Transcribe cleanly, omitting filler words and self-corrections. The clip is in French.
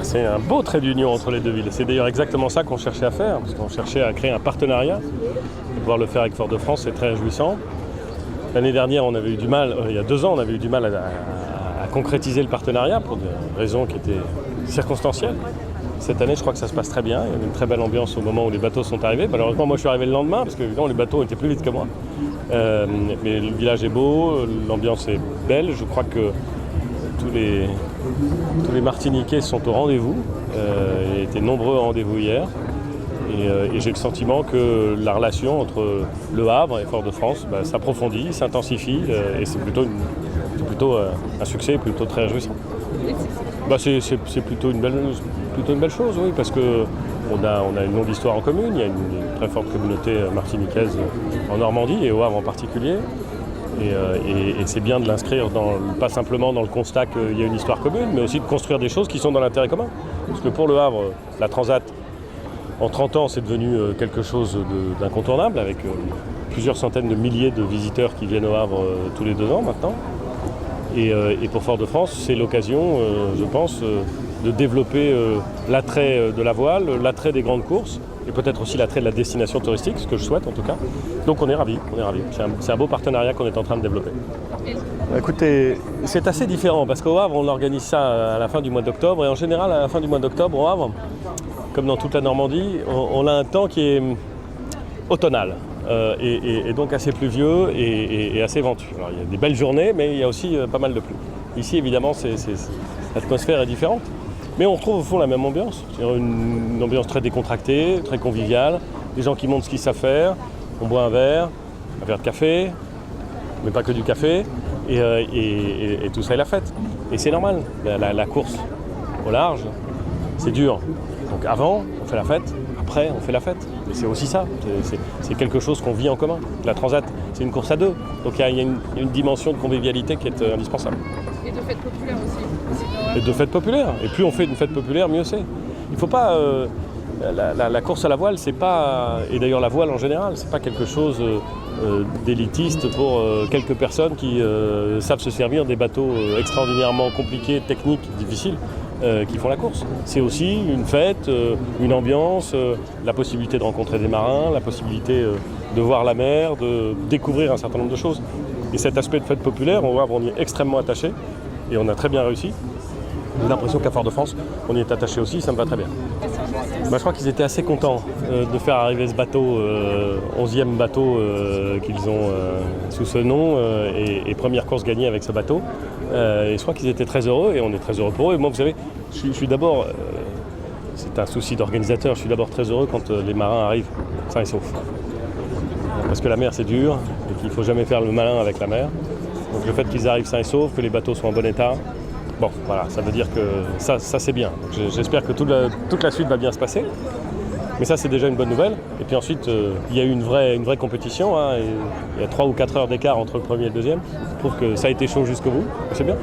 C'est un beau trait d'union entre les deux villes. C'est d'ailleurs exactement ça qu'on cherchait à faire, parce qu'on cherchait à créer un partenariat. Et pouvoir le faire avec Fort-de-France, c'est très réjouissant. L'année dernière, on avait eu du mal, il y a 2 ans, on avait eu du mal à concrétiser le partenariat pour des raisons qui étaient circonstancielles. Cette année, je crois que ça se passe très bien. Il y a une très belle ambiance au moment où les bateaux sont arrivés. Malheureusement, moi, je suis arrivé le lendemain, parce que évidemment, les bateaux étaient plus vite que moi. Mais le village est beau, l'ambiance est belle. Je crois que tous les Martiniquais sont au rendez-vous. Ils étaient nombreux au rendez-vous hier. Et j'ai le sentiment que la relation entre Le Havre et Fort-de-France s'approfondit, s'intensifie. Et c'est plutôt un succès, plutôt très réjouissant. C'est plutôt une belle chose, oui, parce qu'on a une longue histoire en commune. Il y a une très forte communauté martiniquaise en Normandie et au Havre en particulier. Et c'est bien de l'inscrire pas simplement dans le constat qu'il y a une histoire commune, mais aussi de construire des choses qui sont dans l'intérêt commun. Parce que pour Le Havre, la Transat, en 30 ans, c'est devenu quelque chose d'incontournable, avec plusieurs centaines de milliers de visiteurs qui viennent au Havre tous les 2 ans maintenant. Et pour Fort-de-France, c'est l'occasion, je pense, de développer l'attrait de la voile, l'attrait des grandes courses, et peut-être aussi l'attrait de la destination touristique, ce que je souhaite en tout cas. Donc on est ravis. C'est un beau partenariat qu'on est en train de développer. Écoutez, c'est assez différent, parce qu'au Havre, on organise ça à la fin du mois d'octobre, et en général, à la fin du mois d'octobre, au Havre, comme dans toute la Normandie, on a un temps qui est automnal. Et donc assez pluvieux et assez ventu. Alors, il y a des belles journées, mais il y a aussi pas mal de pluie. Ici, évidemment, l'atmosphère est différente. Mais on retrouve au fond la même ambiance. C'est-à-dire une ambiance très décontractée, très conviviale. Des gens qui montrent ce qu'ils savent faire. On boit un verre de café, mais pas que du café. Et tout ça est la fête. Et c'est normal. La course au large, c'est dur. Donc avant, on fait la fête. Après, on fait la fête. Et c'est aussi ça. C'est quelque chose qu'on vit en commun. La Transat, c'est une course à 2. Donc il y a une dimension de convivialité qui est indispensable. Et de fête populaire aussi. Et de fête populaire. Et plus on fait une fête populaire, mieux c'est. Il ne faut pas... la course à la voile, c'est pas... Et d'ailleurs la voile en général, c'est pas quelque chose d'élitiste pour quelques personnes qui savent se servir des bateaux extraordinairement compliqués, techniques, difficiles. Qui font la course. C'est aussi une fête, une ambiance, la possibilité de rencontrer des marins, la possibilité de voir la mer, de découvrir un certain nombre de choses. Et cet aspect de fête populaire, on y est extrêmement attaché et on a très bien réussi. J'ai l'impression qu'à Fort-de-France, on y est attaché aussi, ça me va très bien. Je crois qu'ils étaient assez contents de faire arriver ce bateau, 11e bateau qu'ils ont sous ce nom et première course gagnée avec ce bateau. Et je crois qu'ils étaient très heureux et on est très heureux pour eux. Et moi, vous savez, je suis d'abord, c'est un souci d'organisateur, je suis d'abord très heureux quand les marins arrivent sains et saufs. Parce que la mer, c'est dur et qu'il ne faut jamais faire le malin avec la mer. Donc le fait qu'ils arrivent sains et saufs, que les bateaux soient en bon état, bon, voilà, ça veut dire que ça c'est bien. Donc, j'espère que toute la suite va bien se passer. Mais ça, c'est déjà une bonne nouvelle. Et puis ensuite, il y a eu une vraie compétition. Hein, et il y a 3 ou 4 heures d'écart entre le premier et le deuxième. Je trouve que ça a été chaud jusqu'au bout. C'est bien.